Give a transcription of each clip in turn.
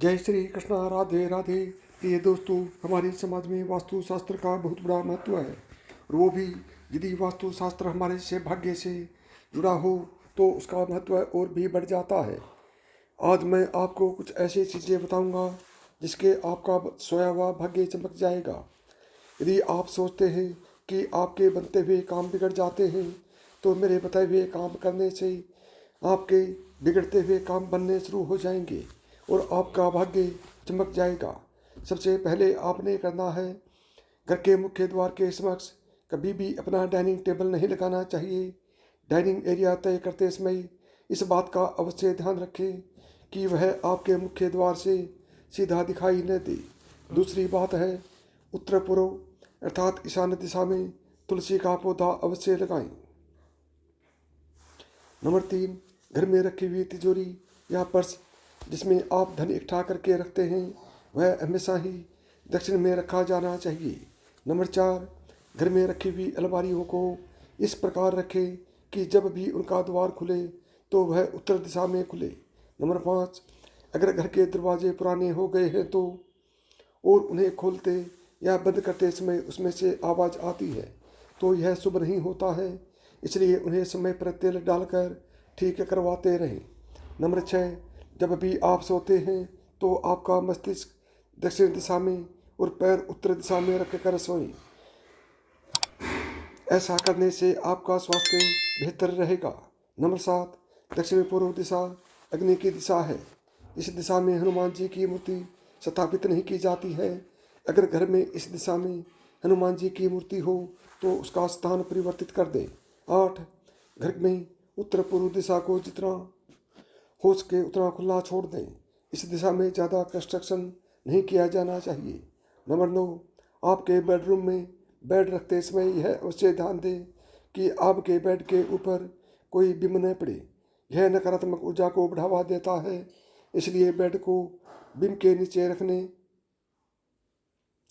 जय श्री कृष्णा। राधे राधे। प्रिय दोस्तों, हमारे समाज में वास्तुशास्त्र का बहुत बड़ा महत्व है और वो भी यदि वास्तुशास्त्र हमारे से भाग्य से जुड़ा हो तो उसका महत्व और भी बढ़ जाता है। आज मैं आपको कुछ ऐसी चीज़ें बताऊंगा जिसके आपका सोया हुआ भाग्य चमक जाएगा। यदि आप सोचते हैं कि आपके बनते हुए काम बिगड़ जाते हैं तो मेरे बताए हुए काम करने से आपके बिगड़ते हुए काम बनने शुरू हो जाएंगे और आपका भाग्य चमक जाएगा। सबसे पहले आपने करना है, घर के मुख्य द्वार के समक्ष कभी भी अपना डाइनिंग टेबल नहीं लगाना चाहिए। डाइनिंग एरिया तय करते समय इस बात का अवश्य ध्यान रखें कि वह आपके मुख्य द्वार से सीधा दिखाई न दे। दूसरी बात है, उत्तर पूर्व अर्थात ईशान्य दिशा में तुलसी का पौधा अवश्य लगाएं। नंबर 3, घर में रखी हुई तिजोरी या पर्स जिसमें आप धन इकट्ठा करके रखते हैं वह हमेशा ही दक्षिण में रखा जाना चाहिए। नंबर 4, घर में रखी हुई अलमारियों को इस प्रकार रखें कि जब भी उनका द्वार खुले तो वह उत्तर दिशा में खुले। नंबर 5, अगर घर के दरवाजे पुराने हो गए हैं तो और उन्हें खोलते या बंद करते समय उसमें से आवाज़ आती है तो यह शुभ नहीं होता है, इसलिए उन्हें समय पर तेल डालकर ठीक करवाते रहें। नंबर 6, जब भी आप सोते हैं तो आपका मस्तिष्क दक्षिण दिशा में और पैर उत्तर दिशा में रखकर सोएं। ऐसा करने से आपका स्वास्थ्य बेहतर रहेगा। नंबर 7, दक्षिण पूर्व दिशा अग्नि की दिशा है। इस दिशा में हनुमान जी की मूर्ति स्थापित नहीं की जाती है। अगर घर में इस दिशा में हनुमान जी की मूर्ति हो तो उसका स्थान परिवर्तित कर दें। 8, घर में उत्तर पूर्व दिशा को जितना हो सके उतना खुला छोड़ दें। इस दिशा में ज़्यादा कंस्ट्रक्शन नहीं किया जाना चाहिए। नंबर 9, आपके बेडरूम में बेड रखते समय यह अवश्य ध्यान दें कि आपके बेड के ऊपर कोई बिम न पड़े। यह नकारात्मक ऊर्जा को बढ़ावा देता है, इसलिए बेड को बिम के नीचे रखने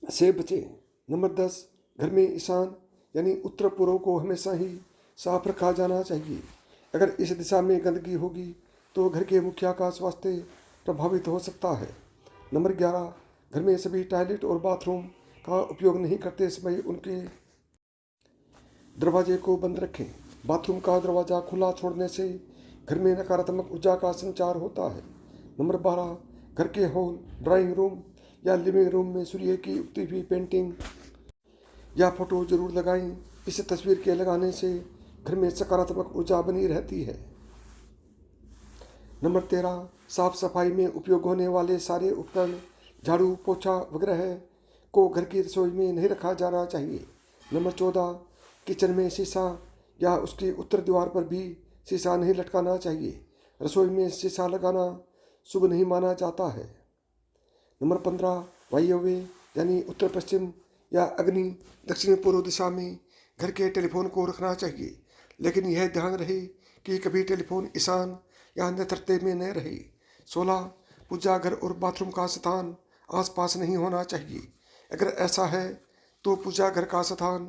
से बचें। नंबर 10, घर में ईशान यानी उत्तर पूर्व को हमेशा ही साफ रखा जाना चाहिए। अगर इस दिशा में गंदगी होगी तो घर के मुखिया का स्वास्थ्य प्रभावित हो सकता है। नंबर 11, घर में सभी टॉयलेट और बाथरूम का उपयोग नहीं करते समय उनके दरवाजे को बंद रखें। बाथरूम का दरवाज़ा खुला छोड़ने से घर में नकारात्मक ऊर्जा का संचार होता है। नंबर 12, घर के हॉल, ड्राइंग रूम या लिविंग रूम में सूर्य की उगती हुई पेंटिंग या फोटो जरूर लगाएं। इस तस्वीर के लगाने से घर में सकारात्मक ऊर्जा बनी रहती है। नंबर 13, साफ सफाई में उपयोग होने वाले सारे उपकरण, झाड़ू, पोछा वगैरह को घर की रसोई में नहीं रखा जाना चाहिए। नंबर 14, किचन में शीशा या उसके उत्तर दीवार पर भी शीशा नहीं लटकाना चाहिए। रसोई में शीशा लगाना शुभ नहीं माना जाता है। नंबर 15, वायव्य यानी उत्तर पश्चिम या अग्नि दक्षिण पूर्व दिशा में घर के टेलीफोन को रखना चाहिए, लेकिन यह ध्यान रहे कि कभी टेलीफोन ईशान या नैऋत्य में न रहे। 16, पूजा घर और बाथरूम का स्थान आसपास नहीं होना चाहिए। अगर ऐसा है तो पूजा घर का स्थान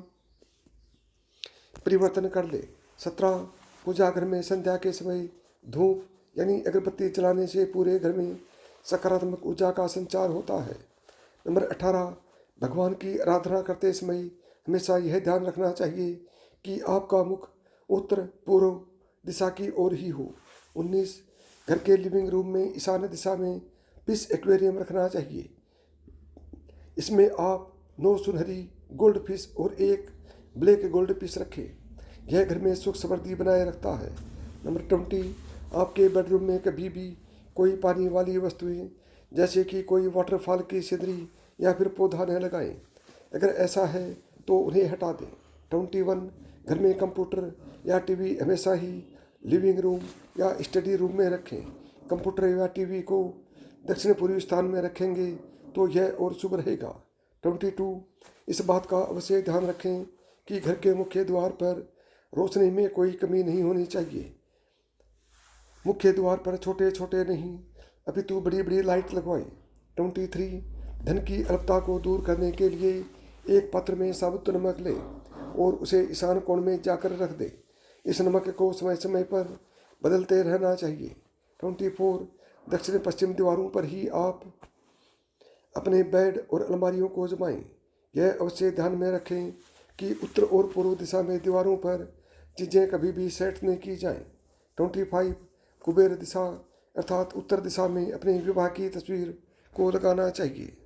परिवर्तन कर ले। 17, पूजा घर में संध्या के समय धूप यानी अगरबत्ती जलाने से पूरे घर में सकारात्मक ऊर्जा का संचार होता है। नंबर 18, भगवान की आराधना करते समय हमेशा यह ध्यान रखना चाहिए कि आपका मुख उत्तर पूर्व दिशा की ओर ही हो। 19, घर के लिविंग रूम में ईशान्य दिशा में फिश एक्वेरियम रखना चाहिए। इसमें आप 9 सुनहरी गोल्ड फिश और 1 ब्लैक गोल्ड फिश रखें। यह घर में सुख समृद्धि बनाए रखता है। नंबर 20, आपके बेडरूम में कभी भी कोई पानी वाली वस्तुएं जैसे कि कोई वाटरफॉल की सीनरी या फिर पौधा न लगाएं। अगर ऐसा है तो उन्हें हटा दें। 21, घर में कंप्यूटर या टीवी हमेशा ही लिविंग रूम या स्टडी रूम में रखें। कंप्यूटर या टीवी को दक्षिण पूर्वी स्थान में रखेंगे तो यह और शुभ रहेगा। 22, इस बात का अवश्य ध्यान रखें कि घर के मुख्य द्वार पर रोशनी में कोई कमी नहीं होनी चाहिए। मुख्य द्वार पर छोटे छोटे नहीं अपितु बड़ी बड़ी लाइट लगवाएं। 23, धन की अल्पता को दूर करने के लिए एक पात्र में साबुत नमक लें और उसे ईशान कोण में जाकर रख दें। इस नमक को समय समय पर बदलते रहना चाहिए। 24, दक्षिण पश्चिम दीवारों पर ही आप अपने बेड और अलमारियों को जमाएं। यह अवश्य ध्यान में रखें कि उत्तर और पूर्व दिशा में दीवारों पर चीज़ें कभी भी सेट नहीं की जाएं। 25 कुबेर दिशा अर्थात उत्तर दिशा में अपने विवाह की तस्वीर को लगाना चाहिए।